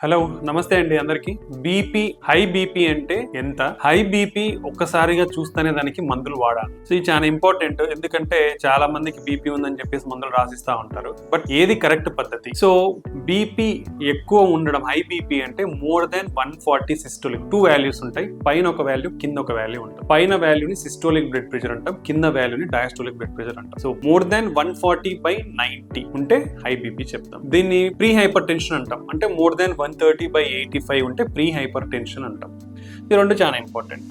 Hello నమస్తే అండి అందరికి. బీపీ హై బీపీ అంటే ఎంత? హై బీపీ ఒక్కసారిగా చూస్తేనే దానికి మందులు వాడాలి. సో ఇది చాలా ఇంపార్టెంట్. ఎందుకంటే చాలా మందికి బీపీ ఉందని చెప్పేసి మందులు రాసిస్తా ఉంటారు. బట్ ఏది కరెక్ట్ పద్ధతి? సో బీపీ ఎక్కువ ఉండడం, హై బీపీ అంటే మోర్ దెన్ 140 సిస్టోలిక్. 2 వాల్యూస్ ఉంటాయి. పైన ఒక వాల్యూ, కింద ఒక వాల్యూ ఉంటుంది. పైన వాల్యూని సిస్టోలిక్ బ్లడ్ ప్రెషర్ అంటాం, కింద వాల్యూని డయాస్టోలిక్ బ్లడ్ ప్రెషర్ అంటాం. సో మోర్ దెన్ 140/90 ఉంటే హై బీపీ చెప్తాం. దీన్ని ప్రీ హైపర్ టెన్షన్ అంటాం. అంటే మోర్ దెన్ 130/85 ఉంటే ప్రీ హైపర్ టెన్షన్ అంటాం. ఈ రెండు చాలా ఇంపార్టెంట్.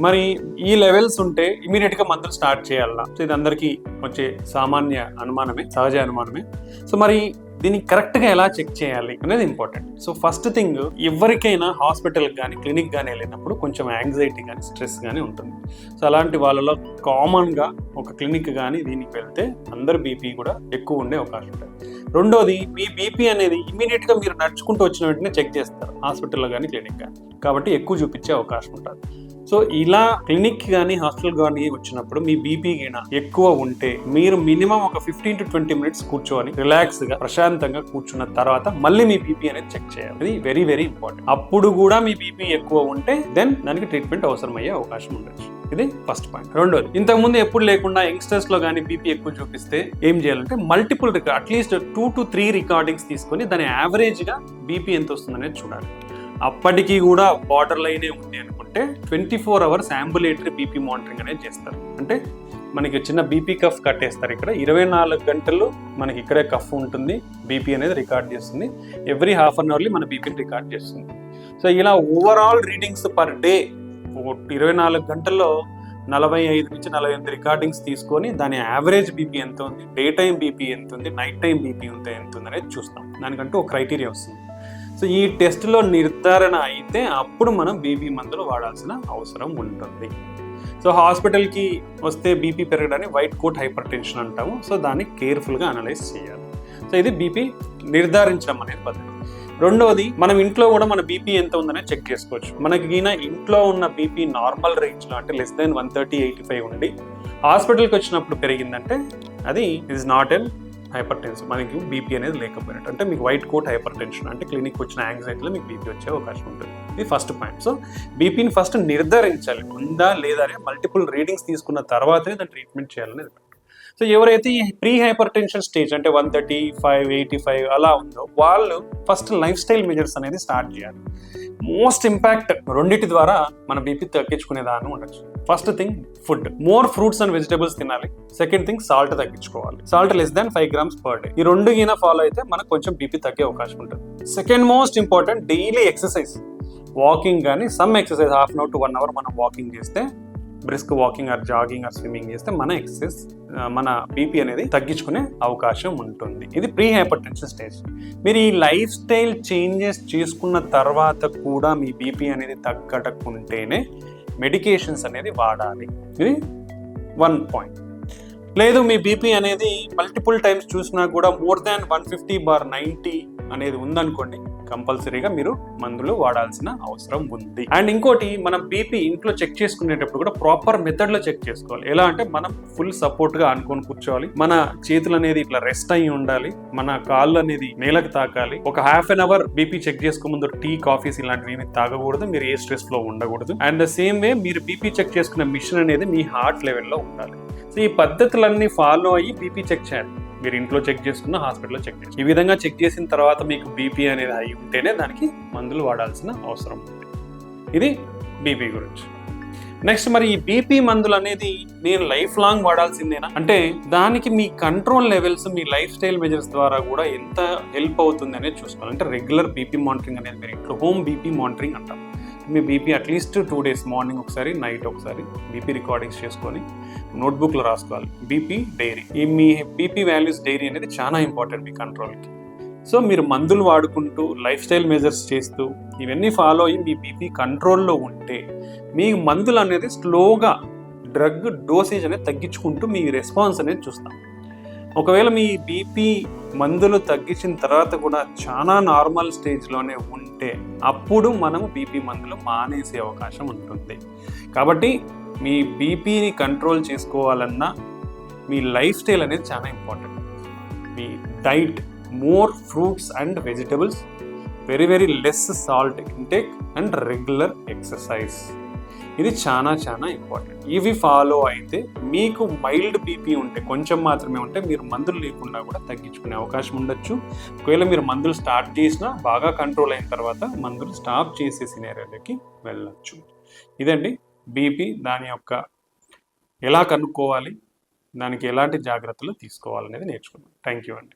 మరి ఈ లెవెల్స్ ఉంటే ఇమీడియట్ గా మందులు స్టార్ట్ చేయాలా? సో ఇది అందరికీ వచ్చే సామాన్య అనుమానమే, సహజ అనుమానమే. సో మరి దీన్ని కరెక్ట్ గా ఎలా చెక్ చేయాలి అనేది ఇంపార్టెంట్. సో ఫస్ట్ థింగ్, ఎవరికైనా హాస్పిటల్ కానీ క్లినిక్ కానీ వెళ్ళినప్పుడు కొంచెం యాంగ్జైటీ కానీ స్ట్రెస్ కానీ ఉంటుంది. సో అలాంటి వాళ్ళలో కామన్ గా ఒక క్లినిక్ కానీ దీనికి వెళ్తే అందరు బీపీ కూడా ఎక్కువ ఉండే అవకాశం ఉంటుంది. రెండోది, మీ బీపీ అనేది ఇమీడియట్ గా మీరు నడుచుకుంటూ వచ్చిన వెంటనే చెక్ చేస్తారు హాస్పిటల్లో కానీ క్లినిక్ కానీ, కాబట్టి ఎక్కువ చూపించే అవకాశం ఉంటుంది. సో ఇలా క్లినిక్ కానీ హాస్పిటల్ కానీ వచ్చినప్పుడు మీ బీపీ ఎక్కువ ఉంటే మీరు మినిమం ఒక 15 to 20 minutes కూర్చోవాలి, రిలాక్స్ గా ప్రశాంతంగా కూర్చున్న తర్వాత మళ్ళీ మీ బీపీ అనేది చెక్ చేయాలి. ఇది వెరీ వెరీ ఇంపార్టెంట్. అప్పుడు కూడా మీ బీపీ ఎక్కువ ఉంటే దెన్ దానికి ట్రీట్మెంట్ అవసరమయ్యే అవకాశం ఉండొచ్చు. ఇది ఫస్ట్ పాయింట్. రెండోది, ఇంతకు ముందు ఎప్పుడు లేకుండా యంగ్స్టర్స్ లో కానీ బీపీ ఎక్కువ చూపిస్తే ఏం చేయాలంటే మల్టిపుల్ అట్లీస్ట్ 2 to 3 రికార్డింగ్స్ తీసుకొని దాని యావరేజ్ గా బీపీ ఎంత వస్తుందనేది చూడాలి. అప్పటికీ కూడా బార్డర్ లైనే ఉంది అనుకుంటే 24 hours అంబులేటరీ బీపీ మానిటరింగ్ అనేది చేస్తారు. అంటే మనకి చిన్న బీపీ కఫ్ కట్టేస్తారు. ఇక్కడ 24 గంటలు మనకి ఇక్కడే కఫ్ ఉంటుంది, బీపీ అనేది రికార్డ్ చేస్తుంది. ఎవ్రీ హాఫ్ అన్ అవర్లీ మన బీపీని రికార్డ్ చేస్తుంది. సో ఇలా ఓవరాల్ రీడింగ్స్ పర్ డే 24 గంటల్లో 45 నుంచి 48 రికార్డింగ్స్ తీసుకొని దాని యావరేజ్ బీపీ ఎంత ఉంది, డే టైం బీపీ ఎంత ఉంది, నైట్ టైం బీపీ ఎంత ఉంది అనేది చూస్తాం. దానికంటూ ఒక క్రైటీరియా వస్తుంది. సో ఈ టెస్ట్లో నిర్ధారణ అయితే అప్పుడు మనం బీపీ మందులు వాడాల్సిన అవసరం ఉంటుంది. సో హాస్పిటల్కి వస్తే బీపీ పెరగడాన్ని వైట్ కోట్ హైపర్ టెన్షన్ అంటాము. సో దాన్ని కేర్ఫుల్గా అనలైజ్ చేయాలి. సో ఇది బీపీ నిర్ధారించడం అనేది పద్ధతి. రెండవది, మనం ఇంట్లో కూడా మన బీపీ ఎంత ఉందనే చెక్ చేసుకోవచ్చు. మనకి ఇంట్లో ఉన్న బీపీ నార్మల్ రేంజ్లో అంటే లెస్ దెన్ 130/85 ఉండి హాస్పిటల్కి వచ్చినప్పుడు పెరిగిందంటే అది is not an hyper tension. మనకి బీపీ అనేది లేకపోయినట్టు, అంటే మీకు వైట్ కోట్ హైపర్ టెన్షన్ అంటే క్లినిక్ వచ్చిన యాంగ్జైటీలో మీకు బీపీ వచ్చే అవకాశం ఉంటుంది. ఇది ఫస్ట్ పాయింట్. సో బీపీని ఫస్ట్ నిర్ధారించాలి, ఉందా లేదా అని మల్టిపుల్ రీడింగ్స్ తీసుకున్న తర్వాతనే దాన్ని ట్రీట్మెంట్ చేయాలనేది. సో ఎవరైతే ఈ ప్రీ హైపర్ టెన్షన్ స్టేజ్ అంటే 135/85 అలా ఉందో వాళ్ళు ఫస్ట్ లైఫ్ స్టైల్ మెజర్స్ అనేది స్టార్ట్ చేయాలి. మోస్ట్ ఇంపాక్ట్ రెండింటి ద్వారా మన బీపీ తగ్గించుకునేదాన్ని ఉండొచ్చు. First thing, food. More fruits and vegetables తినాలి. సెకండ్ థింగ్, సాల్ట్ తగ్గించుకోవాలి. Salt less than 5 grams per day. ఈ రెండు ఫాలో అయితే మనకు కొంచెం బీపీ తగ్గే అవకాశం ఉంటుంది. Second most important, daily exercise. Walking కానీ some exercise, half an hour to 1 hour మనం వాకింగ్ చేస్తే, brisk walking or jogging or swimming చేస్తే మన ఎక్సర్సైజ్ మన బీపీ అనేది తగ్గించుకునే అవకాశం ఉంటుంది. ఇది ప్రీ హైపర్ టెన్షన్ స్టేజ్. మీరు ఈ లైఫ్ స్టైల్ చేంజెస్ చేసుకున్న తర్వాత కూడా మీ బీపీ అనేది తగ్గకుంటేనే మెడికేషన్స్ అనేది వాడాలి. ఇది 1 point. లేదు మీ బీపీ అనేది మల్టిపుల్ టైమ్స్ చూసినా కూడా మోర్ దాన్ 150/90 అనేది ఉందనుకోండి, కంపల్సరీగా మీరు మందులు వాడాల్సిన అవసరం ఉంది. అండ్ ఇంకోటి, మనం బీపీ ఇంట్లో చెక్ చేసుకునేటప్పుడు కూడా ప్రాపర్ మెథడ్ లో చెక్ చేసుకోవాలి. ఎలా అంటే మనం ఫుల్ సపోర్ట్ గా అనుకొని కూర్చోవాలి, మన చేతులు అనేది ఇట్లా రెస్ట్ అయ్యి ఉండాలి, మన కాళ్ళు అనేది నేలకు తాకాలి. ఒక half an hour BP check చేసుకో ముందు టీ, కాఫీస్ ఇలాంటివి ఏమి తాగకూడదు. మీరు ఏ స్ట్రెస్ లో ఉండకూడదు. అండ్ ద సేమ్ వే మీరు బీపీ చెక్ చేసుకున్న మిషన్ అనేది మీ హార్ట్ లెవెల్లో ఉండాలి. సో ఈ పద్ధతులన్నీ ఫాలో అయ్యి బీపీ చెక్ చేయాలి. మీరు ఇంట్లో చెక్ చేసుకున్న, హాస్పిటల్లో చెక్ చేసి, ఈ విధంగా చెక్ చేసిన తర్వాత మీకు బీపీ అనేది అయి ఉంటేనే దానికి మందులు వాడాల్సిన అవసరం ఉంది. ఇది బీపీ గురించి. నెక్స్ట్, మరి ఈ బీపీ మందులు అనేది నేను లైఫ్ లాంగ్ వాడాల్సిందేనా అంటే దానికి మీ కంట్రోల్ లెవెల్స్ మీ లైఫ్ స్టైల్ మెజర్స్ ద్వారా కూడా ఎంత హెల్ప్ అవుతుంది అనేది చూసుకోవాలి. అంటే రెగ్యులర్ బీపీ మానిటరింగ్ అనేది మీరు ఇంట్లో హోమ్ బీపీ మానిటరింగ్ అంటాం. మీ బీపీ అట్లీస్ట్ 2 days, మార్నింగ్ ఒకసారి, నైట్ ఒకసారి బీపీ రికార్డింగ్స్ చేసుకొని నోట్బుక్లో రాసుకోవాలి. బీపీ డైరీ, ఈ మీ బీపీ వాల్యూస్ డైరీ అనేది చాలా ఇంపార్టెంట్ మీ కంట్రోల్కి. సో మీరు మందులు వాడుకుంటూ లైఫ్ స్టైల్ మెజర్స్ చేస్తూ ఇవన్నీ ఫాలో అయ్యి మీ బీపీ కంట్రోల్లో ఉంటే మీ మందులు అనేది స్లోగా డ్రగ్ డోసేజ్ అనేది తగ్గించుకుంటూ మీ రెస్పాన్స్ అనేది చూస్తాం. ఒకవేళ మీ బీపీ మందులు తగ్గించిన తర్వాత కూడా చాలా నార్మల్ స్టేజ్లోనే ఉంటే అప్పుడు మనము బీపీ మందులు మానేసే అవకాశం ఉంటుంది. కాబట్టి మీ బీపీని కంట్రోల్ చేసుకోవాలన్నా మీ లైఫ్ స్టైల్ అనేది చాలా important. Me diet, more fruits and vegetables, very very less salt intake and regular exercise. ఇది చాలా చాలా ఇంపార్టెంట్. ఇవి ఫాలో అయితే మీకు మైల్డ్ బీపీ ఉంటే, కొంచెం మాత్రమే ఉంటే, మీరు మందులు లేకుండా కూడా తగ్గించుకునే అవకాశం ఉండొచ్చు. ఒకవేళ మీరు మందులు స్టార్ట్ చేసినా బాగా కంట్రోల్ అయిన తర్వాత మందులు స్టాప్ చేసే సినారియోలోకి వెళ్ళొచ్చు. ఇదండి బీపీ, దాని యొక్క ఎలా కనుక్కోవాలి, దానికి ఎలాంటి జాగ్రత్తలు తీసుకోవాలనేది నేర్చుకున్నాం. థ్యాంక్ యూ అండి.